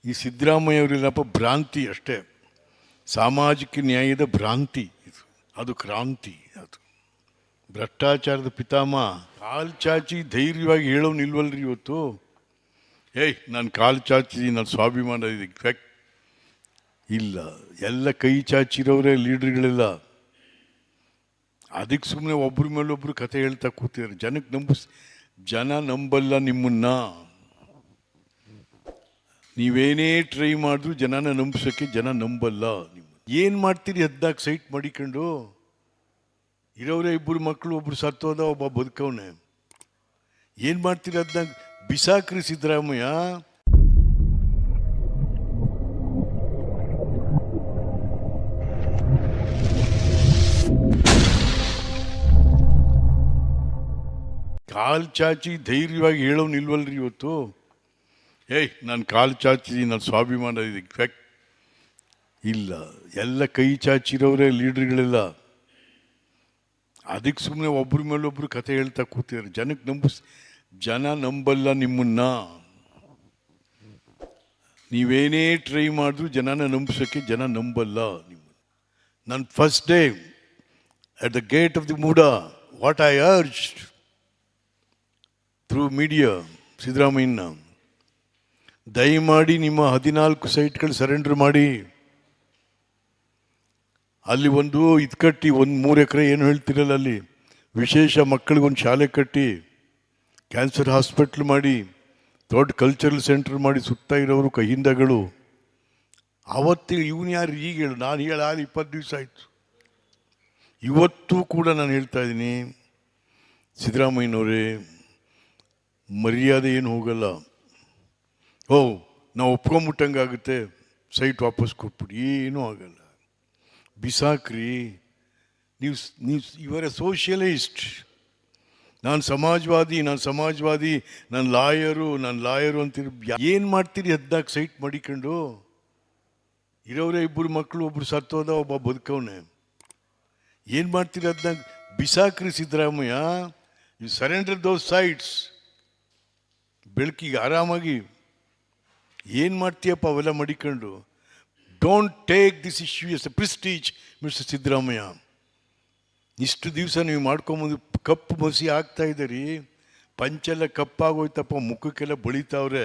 ಈ ಸಿದ್ದರಾಮಯ್ಯವರಿಲ್ಲಪ್ಪ ಭ್ರಾಂತಿ ಅಷ್ಟೇ, ಸಾಮಾಜಿಕ ನ್ಯಾಯದ ಭ್ರಾಂತಿ ಇದು, ಅದು ಕ್ರಾಂತಿ. ಅದು ಭ್ರಷ್ಟಾಚಾರದ ಪಿತಾಮಹ. ಕಾಲು ಚಾಚಿ ಧೈರ್ಯವಾಗಿ ಹೇಳೋ ನಿಲ್ವಲ್ರಿ ಇವತ್ತು. ನಾನು ಕಾಲು ಚಾಚಿ ನಾನು ಸ್ವಾಭಿಮಾನ ಇಲ್ಲ, ಎಲ್ಲ ಕೈ ಚಾಚಿರೋರೇ ಲೀಡ್ರ್ಗಳೆಲ್ಲ. ಅದಕ್ಕೆ ಸುಮ್ಮನೆ ಒಬ್ರ ಮೇಲೊಬ್ರು ಕತೆ ಹೇಳ್ತಾ ಕೂತಿದ್ದಾರೆ. ಜನ ನಂಬಲ್ಲ ನಿಮ್ಮನ್ನ. ನೀವೇನೇ ಟ್ರೈ ಮಾಡಿದ್ರು ಜನನ ನಂಬಿಸೋಕ್ಕೆ ಜನ ನಂಬಲ್ಲ. ಏನು ಮಾಡ್ತೀರಿ? ಹದ್ನಾಲ್ಕು ಸೈಟ್ ಮಾಡಿಕೊಂಡು ಇರೋರೇ ಇಬ್ಬರು ಮಕ್ಕಳು, ಒಬ್ರು ಸತ್ತೋದ, ಒಬ್ಬ ಬದುಕವನೆ. ಏನು ಮಾಡ್ತೀರಿ? ಹದ್ನಾಲ್ಕು ಬಿಸಾಕ್ರಿ ಸಿದ್ದರಾಮಯ್ಯ. ಕಾಲು ಚಾಚಿ ಧೈರ್ಯವಾಗಿ ಹೇಳೋ ನಿಲ್ವಲ್ರಿ ಇವತ್ತು. ನಾನು ಕಾಲು ಚಾಚಿ ನಾನು ಸ್ವಾಭಿಮಾನ ಇಲ್ಲ, ಎಲ್ಲ ಕೈ ಚಾಚಿರೋರೇ ಲೀಡ್ರ್ಗಳೆಲ್ಲ. ಅದಕ್ಕೆ ಸುಮ್ಮನೆ ಒಬ್ರ ಮೇಲೊಬ್ರು ಕತೆ ಹೇಳ್ತಾ ಕೂತಿದ್ದಾರೆ. ಜನ ನಂಬಲ್ಲ ನಿಮ್ಮನ್ನ. ನೀವೇನೇ ಟ್ರೈ ಮಾಡಿದ್ರು ಜನನ ನಂಬಿಸೋಕ್ಕೆ ಜನ ನಂಬಲ್ಲ ನಿಮ್ಮನ್ನು. ನನ್ನ first day at the gate of the Muda, what I urged through media, ಸಿದ್ದರಾಮಯ್ಯನ, ದಯಮಾಡಿ ನಿಮ್ಮ 14 ಸೈಟ್ಗಳು ಸರೆಂಡರ್ ಮಾಡಿ, ಅಲ್ಲಿ ಒಂದು ಇದು ಕಟ್ಟಿ, 3 ಎಕರೆ ಏನು ಹೇಳ್ತಿರಲ್ಲ, ಅಲ್ಲಿ ವಿಶೇಷ ಮಕ್ಕಳಿಗೊಂದು ಶಾಲೆ ಕಟ್ಟಿ, ಕ್ಯಾನ್ಸರ್ ಹಾಸ್ಪಿಟ್ಲ್ ಮಾಡಿ, ದೊಡ್ಡ ಕಲ್ಚರಲ್ ಸೆಂಟರ್ ಮಾಡಿ, ಸುತ್ತ ಇರೋರು ಕಹಿಂದಗಳು. ಆವತ್ತು ಇವನು ಯಾರು ಈಗ ಹೇಳು? ನಾನು ಹೇಳ 20 ದಿವಸ ಆಯಿತು. ಇವತ್ತು ಕೂಡ ನಾನು ಹೇಳ್ತಾ ಇದ್ದೀನಿ, ಸಿದ್ದರಾಮಯ್ಯನವರೇ, ಮರ್ಯಾದೆ ಏನು ಹೋಗಲ್ಲ. ನಾವು ಒಪ್ಕೊಂಬಿಟ್ಟಂಗಾಗುತ್ತೆ, ಸೈಟ್ ವಾಪಸ್ ಕೊಟ್ಬಿಡಿ, ಏನೂ ಆಗಲ್ಲ. ಬಿಸಾಕ್ರಿ. ನೀವು ಇವರ ಸೋಷಿಯಲಿಸ್ಟ್. ನಾನು ಸಮಾಜವಾದಿ, ನಾನು ಲಾಯರು ಅಂತೀರಿ. ಏನು ಮಾಡ್ತೀರಿ? 14 ಸೈಟ್ ಮಾಡಿಕೊಂಡು ಇರೋರೇ ಇಬ್ಬರು ಮಕ್ಕಳು, ಒಬ್ರು ಸತ್ತೋದ, ಒಬ್ಬ ಬದುಕವನೆ. ಏನು ಮಾಡ್ತೀರಿ? 14 ಬಿಸಾಕ್ರಿ Siddaramaiah. You surrender those sites. ಬೆಳಕಿಗೆ ಆರಾಮಾಗಿ ಏನು ಮಾಡ್ತೀಯಪ್ಪ ಅವೆಲ್ಲ ಮಡಿಕೊಂಡು? Don't take this issue as a prestige mister Siddaramaiah. ಇಷ್ಟು ದಿವಸ ನೀವು ಮಾಡ್ಕೊಂಬಂದು ಕಪ್ಪು ಮಸಿ ಆಗ್ತಾ ಇದ್ದೀರಿ. ಪಂಚೆಲ್ಲ ಕಪ್ಪಾಗೋಯ್ತಪ್ಪ, ಮುಖಕ್ಕೆಲ್ಲ ಬಳಿತಾವ್ರೆ.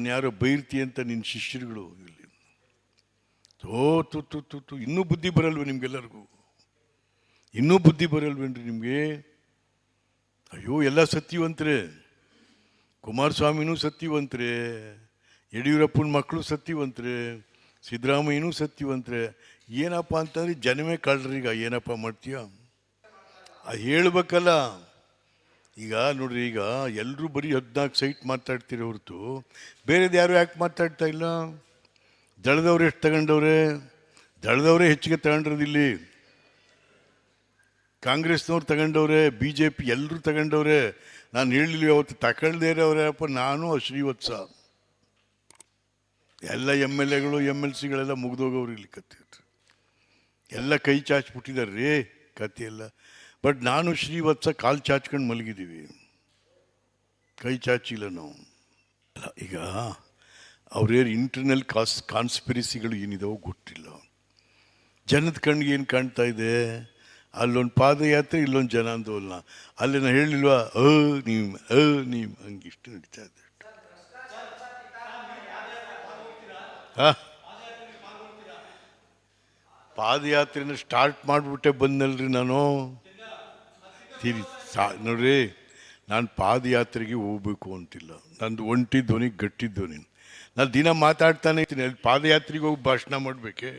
ಯಾರೋ ಬೈರ್ತಿ ಅಂತ ನಿನ್ನ ಶಿಷ್ಯರುಗಳು. ಇಲ್ಲಿ ಇನ್ನೂ ಬುದ್ಧಿ ಬರಲ್ವ ನಿಮ್ಗೆಲ್ಲರಿಗೂ? ಇನ್ನೂ ಬುದ್ಧಿ ಬರಲ್ವೇನ್ರಿ ನಿಮಗೆ? ಅಯ್ಯೋ, ಎಲ್ಲ ಸತ್ಯವಂತರೇ. ಕುಮಾರಸ್ವಾಮಿನೂ ಸತ್ಯವಂತರೇ, ಯಡಿಯೂರಪ್ಪನ ಮಕ್ಕಳು ಸತ್ಯವಂತರೇ, ಸಿದ್ದರಾಮಯ್ಯನೂ ಸತ್ಯವಂತರೇ. ಏನಪ್ಪ ಅಂತಂದ್ರೆ ಜನವೇ ಕಳ್ರೀಗ. ಏನಪ್ಪ ಮಾಡ್ತೀಯ? ಹೇಳ್ಬೇಕಲ್ಲ. ಈಗ ನೋಡ್ರಿ, ಈಗ ಎಲ್ಲರೂ ಬರೀ 14 ಸೈಟ್ ಮಾತಾಡ್ತೀರಿ ಹೊರತು ಬೇರೆದು ಯಾರು ಯಾಕೆ ಮಾತಾಡ್ತಾ ಇಲ್ಲ? ದಳದವ್ರು ಎಷ್ಟು ತಗೊಂಡವ್ರೆ? ದಳದವರೇ ಹೆಚ್ಚಿಗೆ ತಗೊಂಡಿರೋದಿಲ್ಲಿ. ಕಾಂಗ್ರೆಸ್ನವ್ರು ತಗೊಂಡವ್ರೆ, BJP ಎಲ್ಲರೂ ತಗೊಂಡವ್ರೆ. ನಾನು ಹೇಳಿಲ್ಲ ಅವತ್ತು ತಗೊಳ್ದೇ ಇರೋರಪ್ಪ ನಾನು, ಶ್ರೀವತ್ಸ, ಎಲ್ಲ MLAಗಳು MLCಗಳೆಲ್ಲ ಮುಗ್ದೋಗವ್ರು. ಇಲ್ಲಿ ಕತೆ ಎಲ್ಲ ಕೈ ಚಾಚ್ಬಿಟ್ಟಿದ್ದಾರೆ ರೀ, ಕತೆ ಎಲ್ಲ. ಬಟ್ ನಾನು ಶ್ರೀವತ್ಸ ಕಾಲು ಚಾಚ್ಕೊಂಡು ಮಲಗಿದ್ದೀವಿ, ಕೈ ಚಾಚಿಲ್ಲ ನಾವು. ಈಗ ಅವ್ರೇನು ಇಂಟರ್ನಲ್ ಕಾನ್ಸ್ಪಿರಸಿಗಳು ಏನಿದಾವೋ ಗೊತ್ತಿಲ್ಲ. ಜನದ ಕಣ್ಣಿಗೆ ಏನು ಕಾಣ್ತಾ ಇದೆ? ಅಲ್ಲೊಂದು ಪಾದಯಾತ್ರೆ, ಇಲ್ಲೊಂದು ಜನಾಂದೋಲನ. ಅಲ್ಲಿ ನಾನು ಹೇಳಿಲ್ವಾ, ನೀವು ಹಂಗಿಷ್ಟು ನಡೀತಾ ಇದೆ. ಪಾದಯಾತ್ರೆನ ಸ್ಟಾರ್ಟ್ ಮಾಡಿಬಿಟ್ಟೆ ಬಂದಲ್ರಿ ನಾನು. ನೋಡ್ರಿ, ನಾನು ಪಾದಯಾತ್ರೆಗೆ ಹೋಗ್ಬೇಕು ಅಂತಿಲ್ಲ. ನಂದು ಒಂಟಿ ಧ್ವನಿ, ಗಟ್ಟಿ ಧ್ವನಿ. ನಾನು ದಿನ ಮಾತಾಡ್ತಾನೆ ಇರ್ತೀನಿ. ಅಲ್ಲಿ ಪಾದಯಾತ್ರೆಗೆ ಹೋಗಿ ಭಾಷಣ ಮಾಡಬೇಕೆ?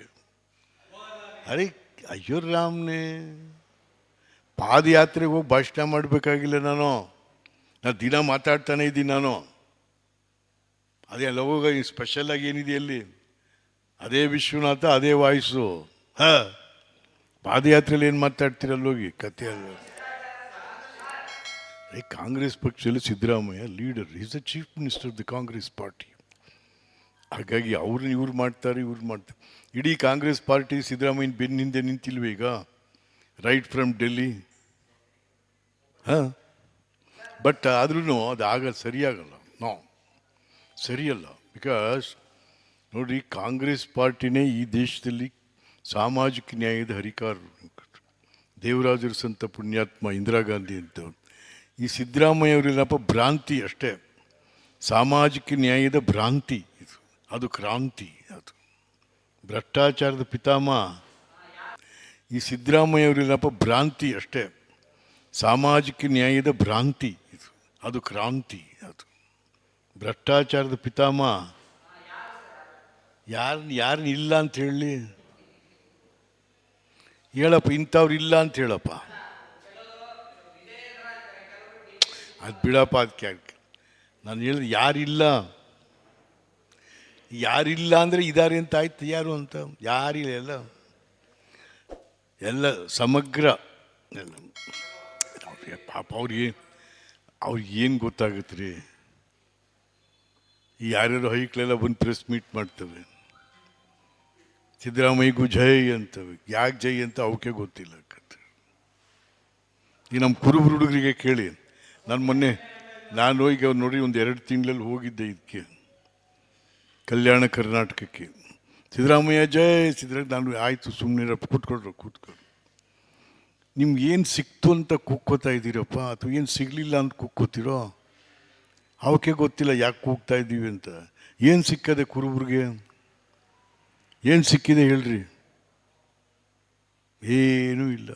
ಅಯ್ಯೋ ರಾಮ್ನೇ, ಪಾದಯಾತ್ರೆಗೆ ಹೋಗಿ ಭಾಷಣ ಮಾಡಬೇಕಾಗಿಲ್ಲ. ನಾನು ದಿನ ಮಾತಾಡ್ತಾನೆ ಇದ್ದೀನಿ. ನಾನು ಅದೇ ಎಲ್ಲ ಹೋಗ ಸ್ಪೆಷಲಾಗಿ ಏನಿದೆ ಅಲ್ಲಿ, ಅದೇ ವಿಶ್ವನಾಥ, ಅದೇ ವಾಯ್ಸು. ಪಾದಯಾತ್ರೆಯಲ್ಲಿ ಏನು ಮಾತಾಡ್ತೀರಲ್ಲೋಗಿ ಕತೆ ಅಲ್ಲ. ಕಾಂಗ್ರೆಸ್ ಪಕ್ಷದಲ್ಲಿ Siddaramaiah leader, is the chief minister of the Congress party. ಹಾಗಾಗಿ ಇವ್ರು ಮಾಡ್ತಾರೆ. ಇಡೀ ಕಾಂಗ್ರೆಸ್ ಪಾರ್ಟಿ ಸಿದ್ದರಾಮಯ್ಯನ ಬೆನ್ನ ಹಿಂದೆ ನಿಂತಿಲ್ವೇ ಈಗ? Right from Delhi. ಬಟ್ ಆದ್ರೂ ಅದು ಸರಿಯಾಗಲ್ಲ. ಸರಿಯಲ್ಲ. ಬಿಕಾಸ್ ನೋಡ್ರಿ, ಕಾಂಗ್ರೆಸ್ ಪಾರ್ಟಿನೇ ಈ ದೇಶದಲ್ಲಿ ಸಾಮಾಜಿಕ ನ್ಯಾಯದ ಹರಿಕಾರರು. ದೇವರಾಜರು ಸಂತ ಪುಣ್ಯಾತ್ಮ ಇಂದಿರಾ ಗಾಂಧಿ ಅಂತವ್ರು. ಈ ಸಿದ್ದರಾಮಯ್ಯ ಅವರಿಲ್ಲಪ್ಪ ಭ್ರಾಂತಿ ಅಷ್ಟೇ. ಸಾಮಾಜಿಕ ನ್ಯಾಯದ ಭ್ರಾಂತಿ ಇದು, ಅದು ಕ್ರಾಂತಿ. ಅದು ಭ್ರಷ್ಟಾಚಾರದ ಪಿತಾಮಹ ಈ ಸಿದ್ದರಾಮಯ್ಯ ಅವರಿಲ್ಲಪ್ಪ ಭ್ರಾಂತಿ ಅಷ್ಟೇ. ಸಾಮಾಜಿಕ ನ್ಯಾಯದ ಭ್ರಾಂತಿ ಇದು, ಅದು ಕ್ರಾಂತಿ. ಅದು ಭ್ರಷ್ಟಾಚಾರದ ಪಿತಾಮಹ ಯಾರನ್ನ ಇಲ್ಲ ಅಂತ ಹೇಳಿ ಹೇಳಪ್ಪ, ಇಂಥವ್ರು ಇಲ್ಲ ಅಂತ ಹೇಳಪ್ಪ. ಅದು ಬಿಡಪ್ಪ, ಅದಕ್ಕೆ ನಾನು ಹೇಳಿದ್ರೆ ಯಾರಿಲ್ಲ ಅಂದರೆ ಇದ್ದಾರೆ ಅಂತ ಆಯ್ತು. ಯಾರು ಅಂತ ಯಾರಿಲ್ಲ, ಎಲ್ಲ ಸಮಗ್ರ ಎಲ್ಲ. ಪಾಪ ಅವ್ರಿಗೆ ಏನು ಗೊತ್ತಾಗುತ್ತೆ ರೀ. ಈ ಯಾರ್ಯಾರು ಹೈಕ್ಲೆಲ್ಲ ಬಂದು ಪ್ರೆಸ್ ಮೀಟ್ ಮಾಡ್ತವೆ, ಸಿದ್ದರಾಮಯ್ಯಗೂ ಜೈ ಅಂತವೆ. ಯಾಕೆ ಜೈ ಅಂತ ಅವಕ್ಕೆ ಗೊತ್ತಿಲ್ಲ. ಈ ನಮ್ಮ ಕುರುಬರು ಹುಡುಗರಿಗೆ ಕೇಳಿ. ನಾನು ಈಗ ನೋಡಿ ಒಂದು 2 ತಿಂಗಳಲ್ಲಿ ಹೋಗಿದ್ದೆ ಇದಕ್ಕೆ, ಕಲ್ಯಾಣ ಕರ್ನಾಟಕಕ್ಕೆ. ಸಿದ್ದರಾಮಯ್ಯ ಜೈ ಸಿದ್ದರಾಮಯ್ಯ. ನಾನು ಆಯಿತು ಸುಮ್ಮನೆ ಕೂತ್ಕೊಳ್ರು. ನಿಮ್ಗೆ ಏನು ಸಿಕ್ತು ಅಂತ ಕೂಗ್ಕೋತಾ ಇದ್ದೀರಪ್ಪ, ಅಥವಾ ಏನು ಸಿಗಲಿಲ್ಲ ಅಂತ ಕೂಗ್ಕೋತೀರೋ? ಅವಕ್ಕೆ ಗೊತ್ತಿಲ್ಲ ಯಾಕೆ ಕೂಗ್ತಾ ಇದ್ದೀವಿ ಅಂತ. ಏನು ಸಿಕ್ಕದೆ ಕುರುಬ್ರಿಗೆ? ಏನು ಸಿಕ್ಕಿದೆ ಹೇಳ್ರಿ? ಏನೂ ಇಲ್ಲ.